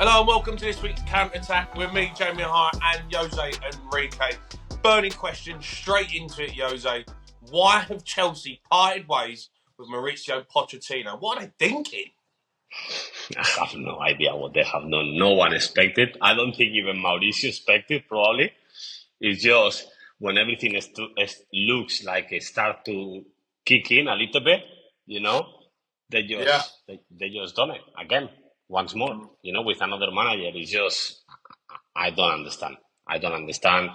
Hello and welcome to this week's Counter Attack with me, Jamie Hart, and Jose Enrique. Burning question, straight into it, Jose. Why have Chelsea parted ways with Mauricio Pochettino? What are they thinking? I have no idea what they have done. No one expected. I don't think even Mauricio expected, probably. It's just when everything looks like it start to kick in a little bit, they Yeah. just done it again, once more, with another manager. It's just, I don't understand. I don't understand.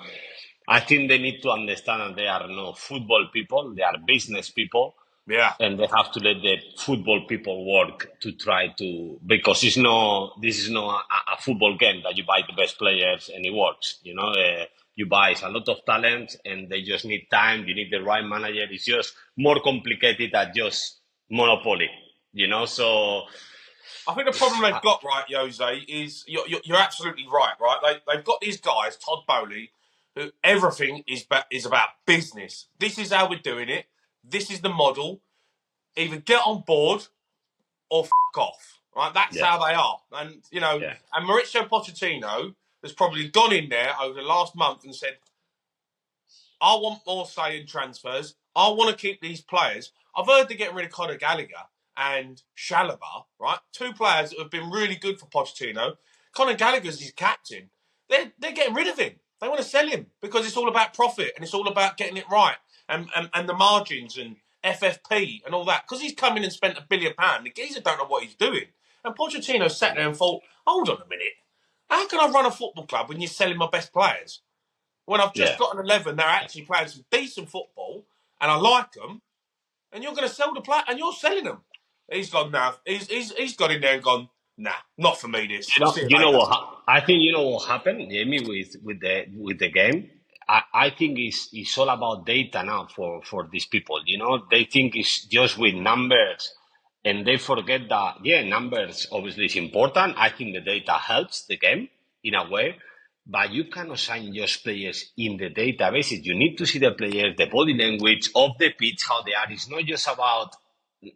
I think they need to understand that they are no football people, they are business people, Yeah. and they have to let the football people work to try to, because this is not a football game that you buy the best players and it works. You buy a lot of talent and they just need time. You need the right manager. It's just more complicated than just monopoly. So I think the problem they've got, right, Jose, is you're absolutely right? They've got these guys, Todd Bowley, who everything is about business. This is how we're doing it. This is the model. Either get on board or off. Right? That's how they are. And, and Mauricio Pochettino has probably gone in there over the last month and said, I want more say in transfers. I want to keep these players. I've heard they're getting rid of Conor Gallagher and Chalobah, right? Two players that have been really good for Pochettino. Conor Gallagher's his captain. They're getting rid of him. They want to sell him because it's all about profit and it's all about getting it right and the margins and FFP and all that. Because he's come in and spent £1 billion. The geezer don't know what he's doing. And Pochettino sat there and thought, hold on a minute. How can I run a football club when you're selling my best players? When I've just got an 11, they're actually playing some decent football, and I like them, and you're going to sell the player, and you're selling them. He's gone now. He's got in there and gone, nah, not for me. This. You know what? I think you know what happened, Jamie, with the game. I think it's all about data now for these people. They think it's just with numbers, and they forget that numbers obviously is important. I think the data helps the game in a way, but you cannot sign just players in the databases. You need to see the players, the body language of the pitch, how they are. It's not just about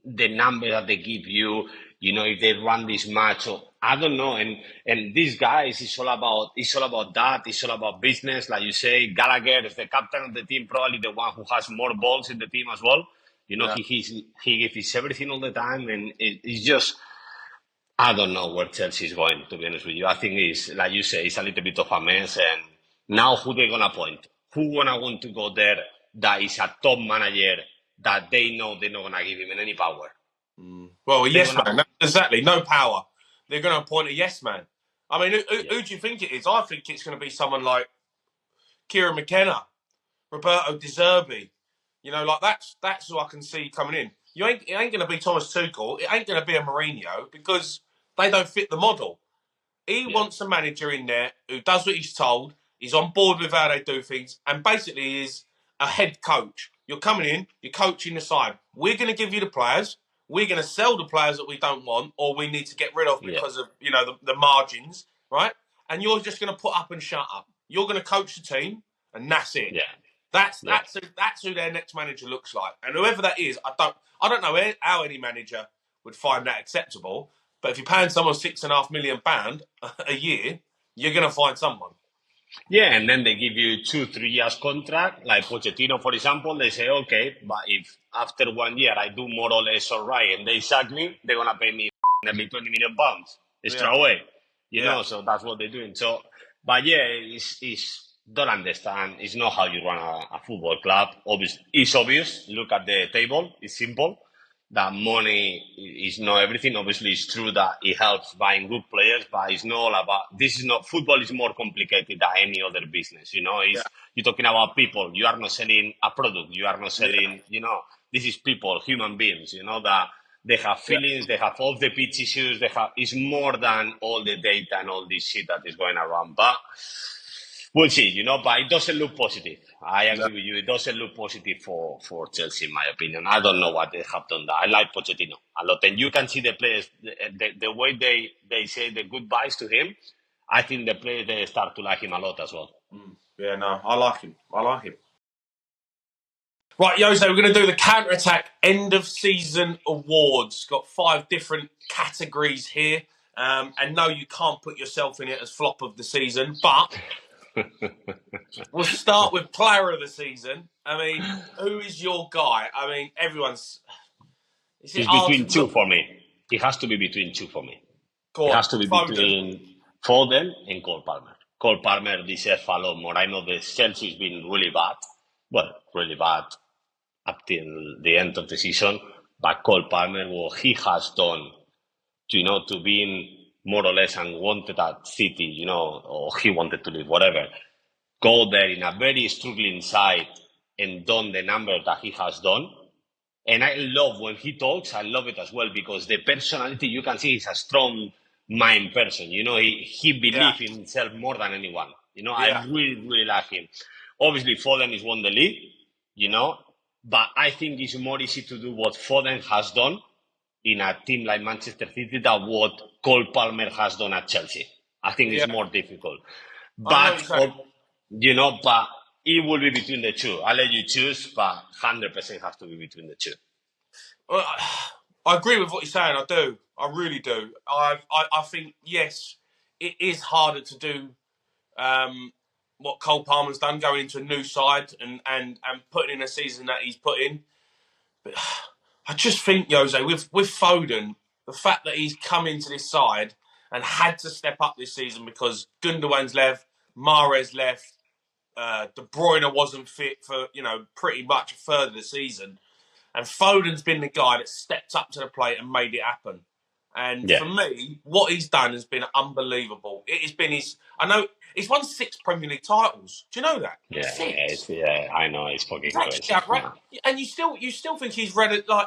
the number that they give you, if they run this match or I don't know. And these guys, it's all about that. It's all about business. Like you say, Gallagher is the captain of the team, probably the one who has more balls in the team as well. He gives everything all the time, and it's just, I don't know where Chelsea is going, to be honest with you. I think it's, like you say, it's a little bit of a mess. And now who they going to appoint? Who want to go there that is a top manager that they know they're not going to give him any power? Well, a yes man. Exactly. No power. They're going to appoint a yes man. I mean, who do you think it is? I think it's going to be someone like Kieran McKenna, Roberto De Zerbi. That's who I can see coming in. It ain't going to be Thomas Tuchel. It ain't going to be a Mourinho because they don't fit the model. He wants a manager in there who does what he's told. He's on board with how they do things, and basically is a head coach. You're coming in, you're coaching the side. We're going to give you the players. We're going to sell the players that we don't want or we need to get rid of because of the margins, right? And you're just going to put up and shut up. You're going to coach the team, and that's it. Yeah. That's who their next manager looks like, and whoever that is, I don't know how any manager would find that acceptable. But if you're paying someone £6.5 million a year, you're going to find someone. Yeah, and then they give you 2-3 years contract, like Pochettino, for example. They say, okay, but if after 1 year I do more or less all right, and they sack me, they're gonna pay me nearly £20 million straight away. So that's what they're doing. So, but it's don't understand. It's not how you run a football club. It's obvious. Look at the table. It's simple. That money is not everything. Obviously, it's true that it helps buying good players, but it's not all about. This is not football. Is more complicated than any other business. You're talking about people. You are not selling a product. You are not selling. This is people, human beings. That they have feelings. They have off the pitch issues. It's more than all the data and all this shit that is going around. But we'll see, but it doesn't look positive. I agree with you. It doesn't look positive for Chelsea, in my opinion. I don't know what they have done there. I like Pochettino a lot. And you can see the players, the way they say the goodbyes to him, I think the players, they start to like him a lot as well. Yeah, no, I like him. Right, Jose, we're going to do the Counter-Attack End of Season Awards. Got 5 different categories here. And no, you can't put yourself in it as flop of the season, but we'll start with player of the season. I mean, who is your guy? I mean, everyone's... Is it It's hard to between two look? for me. It has to be between two for me. Go It on, has to be Foden. between Foden and Cole Palmer. Cole Palmer deserves a lot more. I know the Chelsea's been really bad. Well, really bad up till the end of the season. But Cole Palmer, what he has done to being more or less unwanted at City, or he wanted to leave, whatever, go there in a very struggling side and done the number that he has done. And I love when he talks, I love it as well because the personality you can see he's a strong mind person. He Yeah, believes in himself more than anyone. I yeah, really, really like him. Obviously, Foden has won the league, but I think it's more easy to do what Foden has done in a team like Manchester City than what Cole Palmer has done at Chelsea. I think it's yeah. more difficult. I know what you're But, saying. but it will be between the two. I'll let you choose, but 100% has to be between the two. Well, I agree with what you're saying. I do. I really do. I think, yes, it is harder to do what Cole Palmer's done, going into a new side and putting in a season that he's put in. But I just think, Jose, with Foden, the fact that he's come into this side and had to step up this season because Gundogan's left, Mahrez left, De Bruyne wasn't fit for, pretty much a third of the season. And Foden's been the guy that stepped up to the plate and made it happen. And Yeah. for me, what he's done has been unbelievable. It has been I know he's won 6 Premier League titles. Do you know that? Yeah, 6. I know it's It's fucking actually crazy. outright. And you still think he's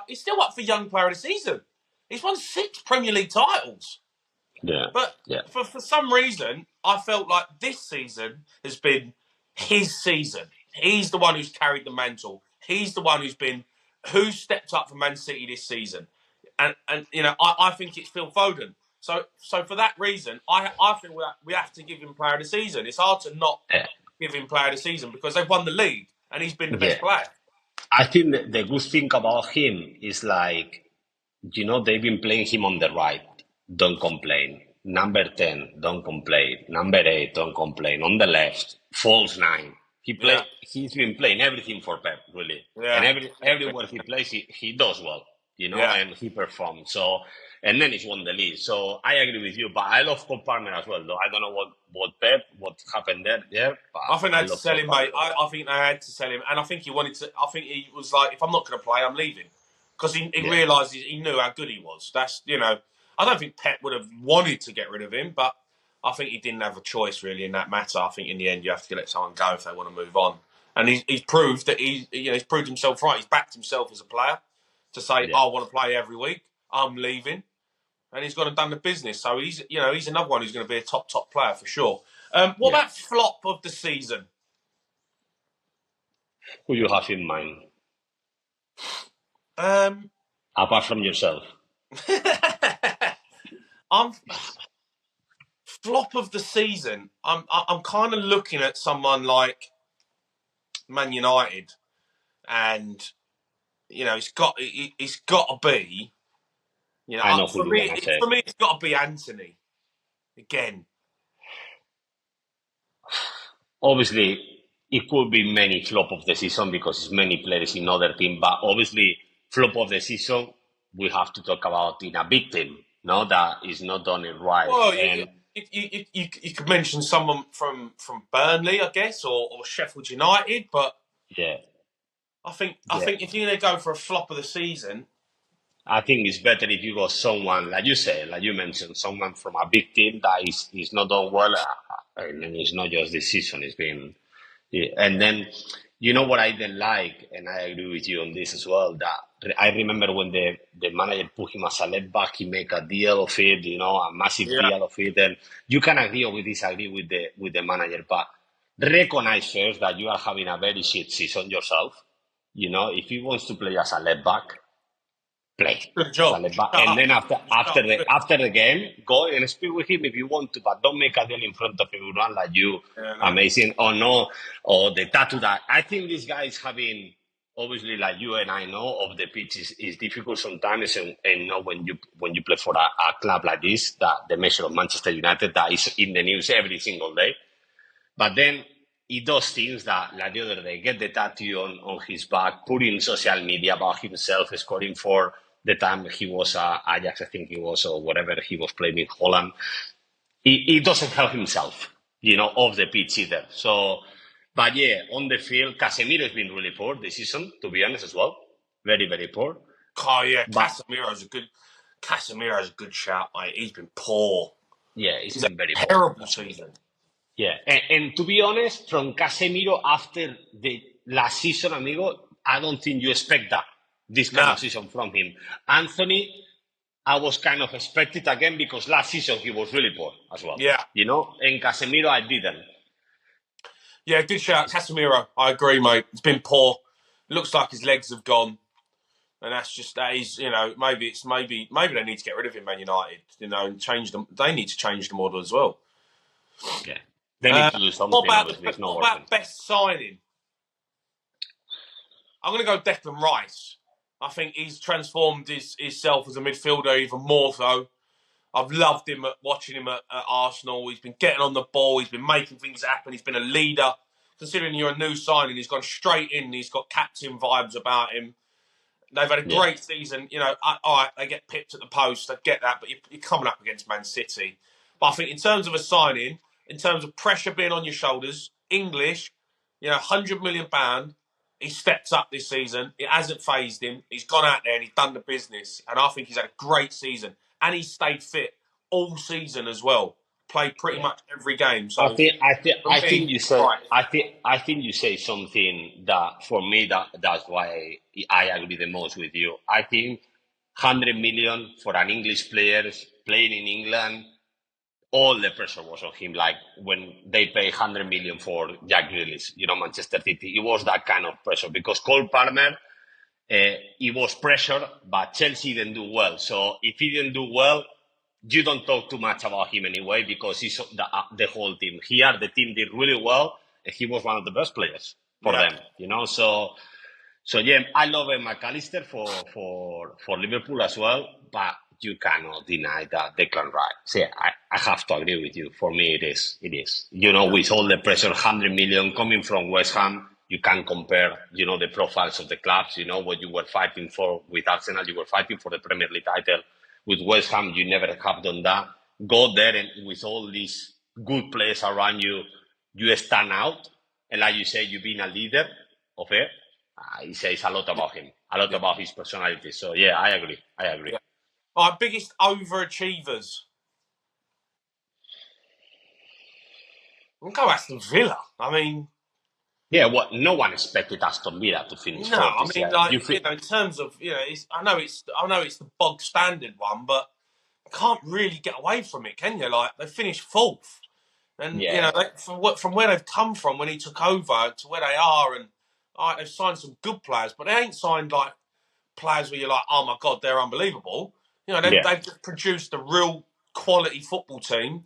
he's still up for Young Player of the Season. He's won 6 Premier League titles. Yeah, But yeah, for some reason, I felt like this season has been his season. He's the one who's carried the mantle. He's the one who's stepped up for Man City this season. And I think it's Phil Foden. So for that reason, I feel that we have to give him player of the season. It's hard to not yeah, give him player of the season because they've won the league and he's been the yeah. best player. I think the good thing about him is they've been playing him on the right. Don't complain. Number 10, don't complain. Number 8, don't complain. On the left, false 9. Yeah, He's been playing everything for Pep, really. And yeah, everywhere he plays, he does well, yeah, and he performs. So, and then he's won the league. So I agree with you, but I love Cole Palmer as well, though. I don't know what happened there, yeah, but I think they I had to love sell Cole him, Palmer. mate. I think they had to sell him, and I think he wanted to. I think he was like, if I'm not going to play, I'm leaving, because he Yeah, realised he knew how good he was. That's I don't think Pep would have wanted to get rid of him, but I think he didn't have a choice really in that matter. I think in the end you have to let someone go if they want to move on, and he's proved that he's proved himself right. He's backed himself as a player to say, yeah, I want to play every week. I'm leaving. And he's gone and done the business. So he's another one who's going to be a top player for sure. What yeah. about flop of the season? Who you have in mind, Um, apart from yourself? I'm flop of the season. I'm kind of looking at someone like Man United, and it's got to be I know who for you're me gonna say. it's got to be Anthony again. Obviously, it could be many flop of the season because it's many players in other team, but obviously, flop of the season we have to talk about in a big team, no, that is not done it right. Well, And you could mention someone from Burnley, I guess, or Sheffield United, but yeah, I yeah, think if you're going to go for a flop of the season, I think it's better if you got someone like you said, like you mentioned, someone from a big team that is not done well, and it's not just this season; it's been. Yeah. And then, what I didn't like, and I agree with you on this as well, that I remember when the manager put him as a left back, he make a deal of it, a massive yeah, deal of it. And you can agree or disagree with the manager, but recognize first that you are having a very shit season yourself. If he wants to play as a left back, play good as a job. left back. Shut And up. then Shut up. after the game, go and speak with him if you want to, but don't make a deal in front of everyone like you Yeah, no. amazing or no, or the tattoo that I think this guy is having obviously, like you and I know, of the pitch is difficult sometimes, and you know when you play for a club like this, that the measure of Manchester United that is in the news every single day. But then he does things that, like the other day, get the tattoo on his back, put in social media about himself, scoring for the time he was Ajax, I think he was, or whatever he was playing in Holland. He doesn't help himself, off the pitch either. So, but yeah, on the field, Casemiro has been really poor this season, to be honest, as well. Very, very poor. Oh yeah, But Casemiro's a good shout, mate. He's been poor. yeah, it's He's a been very poor. terrible season. Yeah, and to be honest, from Casemiro after the last season, amigo, I don't think you expect this kind No. of season from him. Anthony, I was kind of expected again because last season he was really poor as well. Yeah. And Casemiro, I didn't. Yeah, good shout. Casemiro, I agree, mate. It's been poor. Looks like his legs have gone. And that is, maybe they need to get rid of him, Man United, and change them. They need to change the model as well. Yeah. They need to do something, obviously. It's not What working. about best signing? I'm going to go Declan Rice. I think he's transformed himself as a midfielder even more so. I've loved him watching him at Arsenal. He's been getting on the ball. He's been making things happen. He's been a leader. Considering you're a new signing, he's gone straight in. He's got captain vibes about him. They've had a great season. All right, they get pipped at the post. I get that, but you're coming up against Man City. But I think in terms of a signing, in terms of pressure being on your shoulders, English, £100 million, he stepped up this season. It hasn't phased him. He's gone out there and he's done the business. And I think he's had a great season. And he's stayed fit all season as well. Played pretty much every game. So I think you say something that for me that's why I agree the most with you. I think 100 million for an English player playing in England, all the pressure was on him. Like when they pay 100 million for Jack Grealish, Manchester City, it was that kind of pressure because Cole Palmer, he was pressured, but Chelsea didn't do well. So if he didn't do well, you don't talk too much about him anyway because he's the whole team. Here, the team did really well, and he was one of the best players for them. So yeah, I love McAllister for Liverpool as well, but you cannot deny that Declan Rice. Yeah, I have to agree with you. For me, it is. With all the pressure, 100 million coming from West Ham, you can compare, the profiles of the clubs. What you were fighting for with Arsenal, you were fighting for the Premier League title. With West Ham, you never have done that. Go there and with all these good players around you, you stand out. And like you say, you've been a leader of it. It says a lot about him, about his personality. So, yeah, I agree. Yeah. All right, biggest overachievers. We'll go Aston Villa. I mean... Yeah, no one expected Aston Villa to finish fourth this year. In terms of, I know it's the bog standard one, but you can't really get away from it, can you? Like, they finished fourth. And, from where they've come from when he took over to where they are, and they've signed some good players, but they ain't signed, like, players where you're like, oh, my God, they're unbelievable. They've just produced a real quality football team.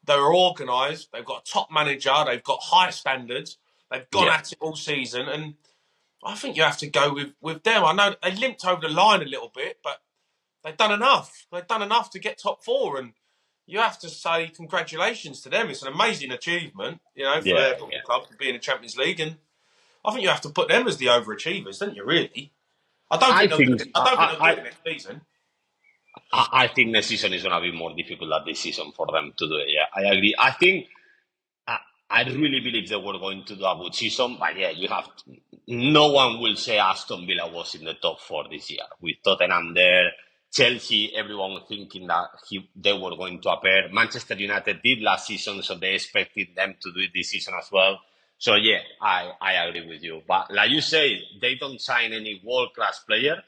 They were organised. They've got a top manager. They've got high standards. They've gone at it all season, and I think you have to go with them. I know they limped over the line a little bit, but they've done enough. They've done enough to get top four, and you have to say congratulations to them. It's an amazing achievement, for their football club to be in the Champions League, and I think you have to put them as the overachievers, don't you? Really? I don't think they'll do it next season. I think next season is going to be more difficult than this season for them to do it. Yeah, I agree. I think. I really believe they were going to do a good season, but yeah, no one will say Aston Villa was in the top four this year. With Tottenham there, Chelsea, everyone thinking that they were going to appear. Manchester United did last season, so they expected them to do it this season as well. So yeah, I agree with you. But like you say, they don't sign any world-class player.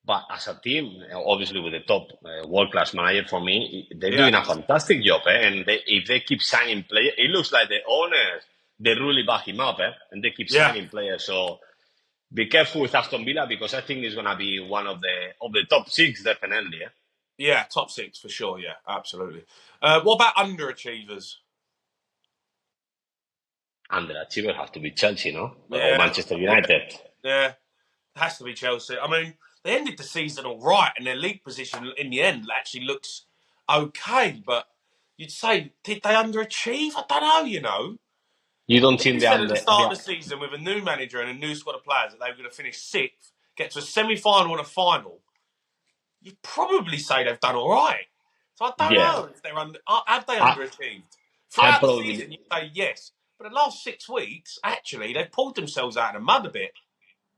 But as a team, obviously with the top world-class manager, for me, they're doing a fantastic job. And if they keep signing players, it looks like the owners, they really back him up. And they keep signing players. So be careful with Aston Villa because I think it's going to be one of the top six, definitely. Yeah, top six for sure. Yeah, absolutely. What about underachievers? Underachievers have to be Chelsea, no? Or Manchester United. Yeah. Has to be Chelsea. I mean, they ended the season all right, and their league position in the end actually looks okay. But you'd say, did they underachieve? I don't know. You don't If you think said at the start of the season with a new manager and a new squad of players that they were going to finish sixth, get to a semi-final and a final, you'd probably say they've done all right. So I don't yeah, know if have they I underachieved I throughout the probably season. You say yes, but the last 6 weeks, actually, they've pulled themselves out of the mud a bit.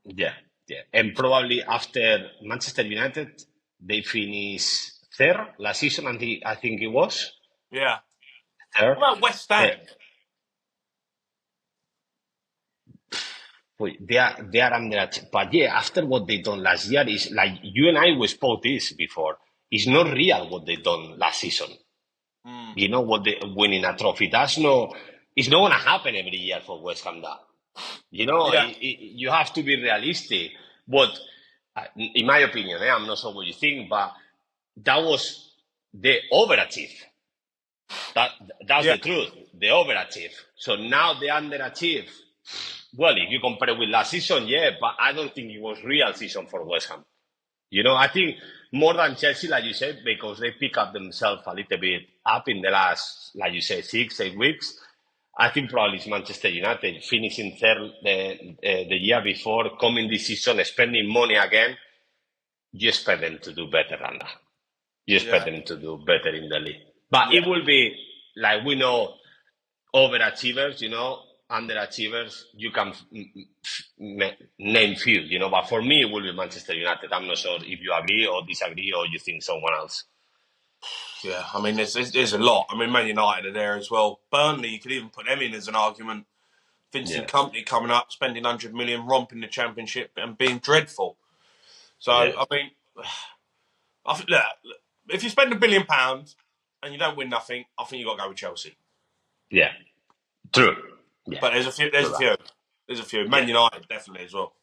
yeah, yeah, and probably after Manchester United, they finish third last season. I think it was Yeah. third. What about West Uh, Ham? they are under achieve. But yeah, after what they done last year is like you and I we spoke this before. It's not real what they done last season. Mm. You know what they winning a trophy. That's no. It's not gonna happen every year for West Ham. That Yeah. you have to be realistic. But in my opinion, I'm not sure what you think, but that was the overachieve. That that's Yeah. the truth. The overachieve. So now they underachieve. Well, if you compare it with last season, yeah, but I don't think it was real season for West Ham. I think more than Chelsea, like you said, because they pick up themselves a little bit up in the last, like you say, 6, 8 weeks. I think probably it's Manchester United finishing third the year before, coming this season, spending money again. You expect them to do better than that. You expect Yeah. them to do better in the league. But it Yeah. will be like we know overachievers, underachievers. You can name few, But for me, it will be Manchester United. I'm not sure if you agree or disagree or you think someone else. Yeah. I mean, there's a lot. I mean, Man United are there as well. Burnley, you could even put them in as an argument. Vincent Yeah, Company coming up, spending 100 million, romping the championship and being dreadful. So, yeah, I mean, look, if you spend £1 billion and you don't win nothing, I think you've got to go with Chelsea. yeah. True. Yeah, But there's a few. There's true a that. few. There's a few. Yeah, Man United definitely as well.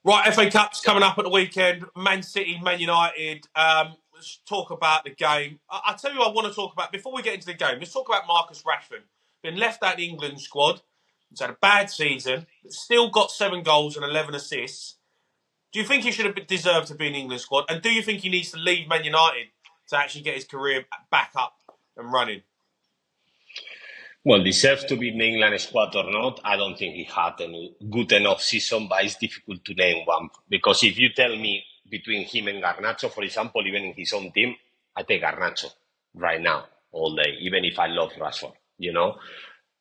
Right, FA Cup's coming up at the weekend. Man City, Man United. Let's talk about the game. I tell you, what I want to talk about before we get into the game. Let's talk about Marcus Rashford. Been left out of the England squad. He's had a bad season. But still got 7 goals and 11 assists. Do you think he should have deserved to be in the England squad? And do you think he needs to leave Man United to actually get his career back up and running? Well, deserves to be in the England squad or not, I don't think he had a good enough season, but it's difficult to name one. Because if you tell me between him and Garnacho, for example, even in his own team, I take Garnacho right now, all day, even if I love Rashford.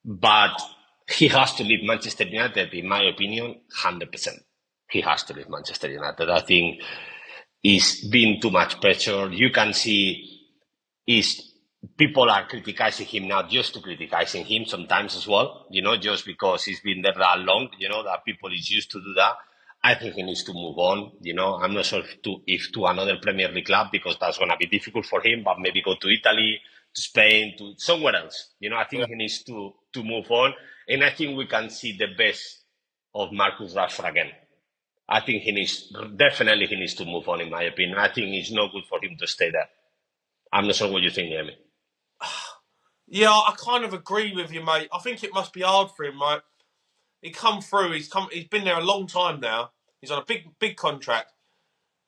But he has to leave Manchester United, in my opinion, 100%. He has to leave Manchester United. I think it's been too much pressure. You can see is people are criticizing him now just to criticizing him sometimes as well, just because he's been there that long, that people is used to do that. I think he needs to move on, I'm not sure if to another Premier League club because that's going to be difficult for him, but maybe go to Italy, to Spain, to somewhere else. I Yeah. think he needs to move on, and I think we can see the best of Marcus Rashford again. I think he needs to move on, in my opinion. I think it's not good for him to stay there. I'm not sure what you think, Amy. Yeah, I kind of agree with you, mate. I think it must be hard for him, right? He come through. He's been there a long time now. He's on a big contract,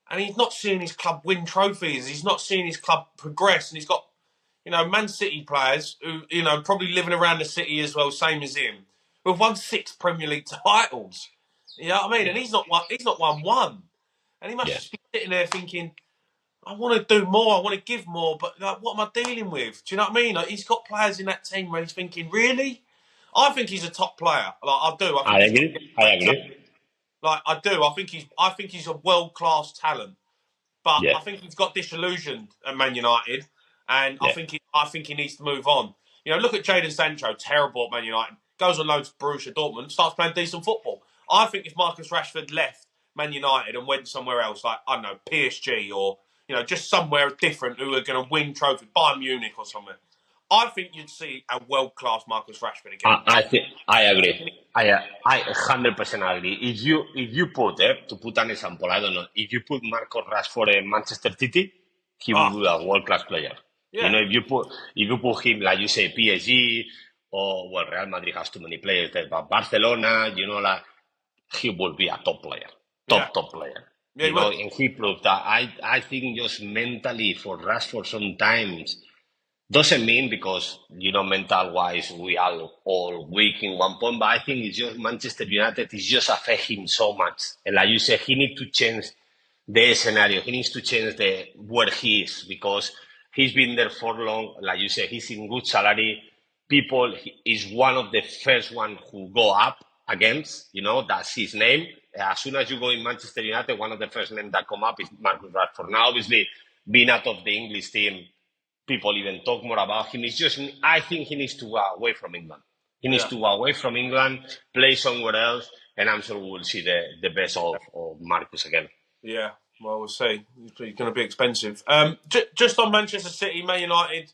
and he's not seeing his club win trophies. He's not seeing his club progress, and he's got Man City players who probably living around the city as well, same as him, who've won 6 Premier League titles. You know what I mean? Yeah. And he's not won. He's not won one, and he must Yeah. just be sitting there thinking, I want to do more. I want to give more, but what am I dealing with? Do you know what I mean? Like, he's got players in that team where he's thinking, really? I think he's a top player. Like I do. I think I he's got agree. I agree. like I do. I think he's a world class talent. But Yeah. I think he's got disillusioned at Man United, and Yeah. I think he needs to move on. Look at Jadon Sancho, terrible at Man United, goes on loan to Borussia Dortmund, starts playing decent football. I think if Marcus Rashford left Man United and went somewhere else, like I don't know PSG or just somewhere different, who are going to win trophies, Bayern Munich or somewhere, I think you'd see a world class Marcus Rashford again. I think I agree. I 100% agree. If you put to put an example, I don't know, if you put Marcos Rashford in Manchester City, he will Ah, be a world class player. yeah. If you put him like you say PSG or well Real Madrid has too many players there, but Barcelona, like he will be a top player. Yeah, top player. yeah, he would. And he proved that. I think just mentally for Rashford sometimes doesn't mean because, mental wise, we are all weak in one point, but I think it's just Manchester United is just affect him so much. And like you said, he needs to change the scenario. He needs to change the where he is because he's been there for long. Like you said, he's in good salary. People he is one of the first one who go up against. That's his name. As soon as you go in Manchester United, one of the first names that come up is Marcus Rashford. Now, obviously, being out of the English team, people even talk more about him. It's just, I think he needs to go away from England. He needs Yeah, to go away from England, play somewhere else, and I'm sure we'll see the best of Marcus again. yeah. Well, we'll see. He's going to be expensive. Just on Manchester City, Man United.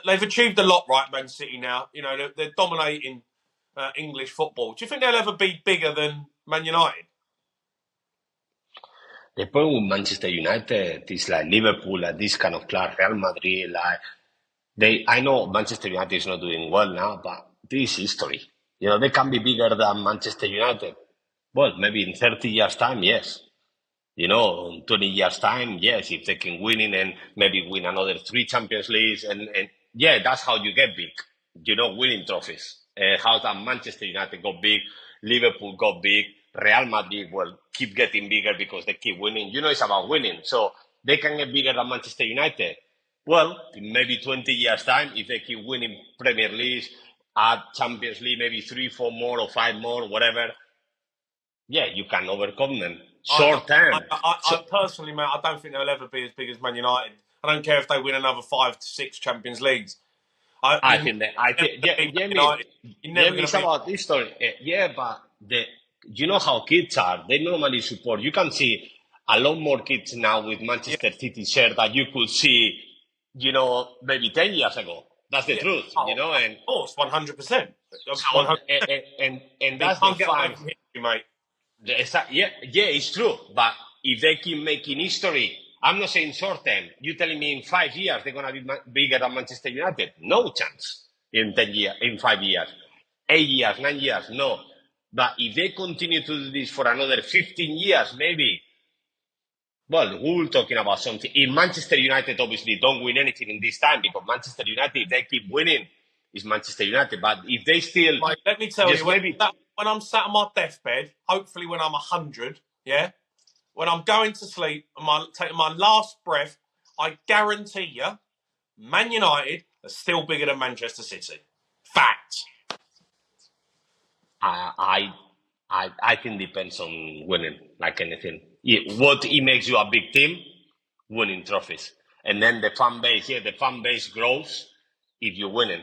They've achieved a lot, right? Man City now. They're dominating English football. Do you think they'll ever be bigger than Man United? The problem with Manchester United is like Liverpool, like this kind of club, Real Madrid, like I know Manchester United is not doing well now, but this is history. They can be bigger than Manchester United. Well, maybe in 30 years' time, yes. In 20 years' time, yes, if they can win it and maybe win another 3 Champions Leagues, and yeah, that's how you get big, winning trophies. How that Manchester United got big, Liverpool got big, Real Madrid will keep getting bigger because they keep winning. It's about winning. So they can get bigger than Manchester United. Well, in maybe 20 years' time, if they keep winning Premier League, add Champions League, maybe 3, 4 more or 5 more, whatever, yeah, you can overcome them. Short term. I personally, mate, I don't think they'll ever be as big as Man United. I don't care if they win another 5 to 6 Champions Leagues. I think that You're never going it's to be. about this story. Yeah, but how kids are. They normally support. You can see a lot more kids now with Yeah, Manchester City shirt that you could see, maybe 10 years ago. That's the yeah. truth, Oh, of and course, 100%. so 100%. and You that's the can't get away fun. from history, mate. Yeah, it's true. But if they keep making history, I'm not saying short term. You telling me in 5 years they're gonna be bigger than Manchester United? No chance. In 10 years, in 5 years, 8 years, 9 years, no. But if they continue to do this for another 15 years, maybe. Well, we're talking about something. In Manchester United, obviously, don't win anything in this time because Manchester United, if they keep winning, is Manchester United. But if they still Mate, let me tell you, just maybe when I'm sat on my deathbed, hopefully when I'm 100, yeah, when I'm going to sleep and taking my last breath, I guarantee you, Man United are still bigger than Manchester City. Fact. I I think depends on winning, like anything. What it makes you a big team, winning trophies, and then the fan base. Yeah, the fan base grows if you're winning.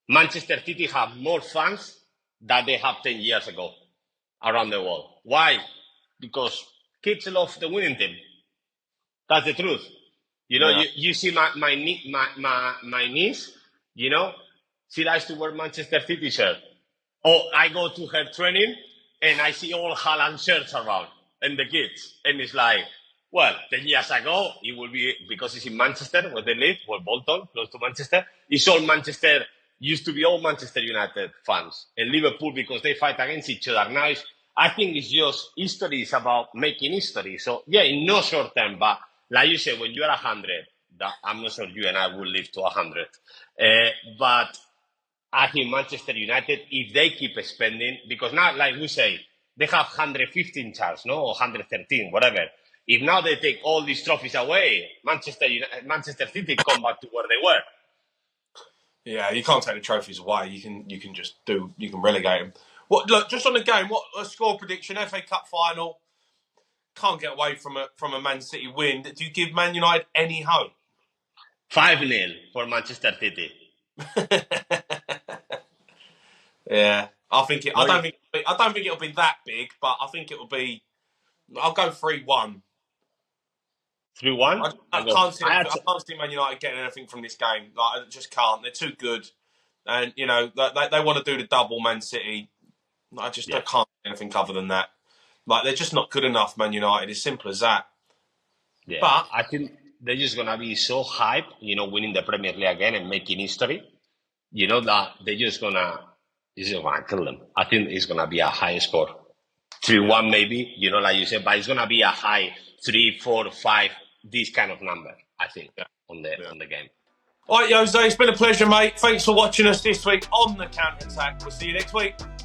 Manchester City have more fans than they have 10 years ago around the world. Why? Because kids love the winning team. That's the truth. Yeah. You see my niece, you know, she likes to wear Manchester City shirt. Oh, I go to her training and I see all Haaland shirts around and the kids. And it's like, well, 10 years ago, it will be, because it's in Manchester where they live, or Bolton, close to Manchester, it's all Manchester, used to be all Manchester United fans. And Liverpool, because they fight against each other. Now, I think it's just history is about making history. So, yeah, in no short term, but like you said, when you're 100, I'm not sure you and I will live to 100. But I think Manchester United, if they keep spending, because now, like we say, they have 115 charts, no, or 113, whatever. If now they take all these trophies away, Manchester City come back to where they were. Yeah, you can't take the trophies away. You can relegate them. Look, just on the game, what a score prediction? FA Cup final. Can't get away from a Man City win. Do you give Man United any hope? 5-0 for Manchester City. Yeah, I think it. No, I don't think it'll be that big, but I think it'll be. I'll go 3-1. 3-1? I can't see Man United getting anything from this game. Like, I just can't. They're too good, and they want to do the double. Man City. I just can't do anything other than that. Like, they're just not good enough. Man United. It's simple as that. Yeah, But I think they're just gonna be so hyped, winning the Premier League again and making history. That it's just gonna kill them. I think it's gonna be a high score. 3-1 maybe, you know, like you said, but it's gonna be a high 3, 4, 5, this kind of number, I think, on the game. All right, Jose, it's been a pleasure, mate. Thanks for watching us this week on the Counter Attack. We'll see you next week.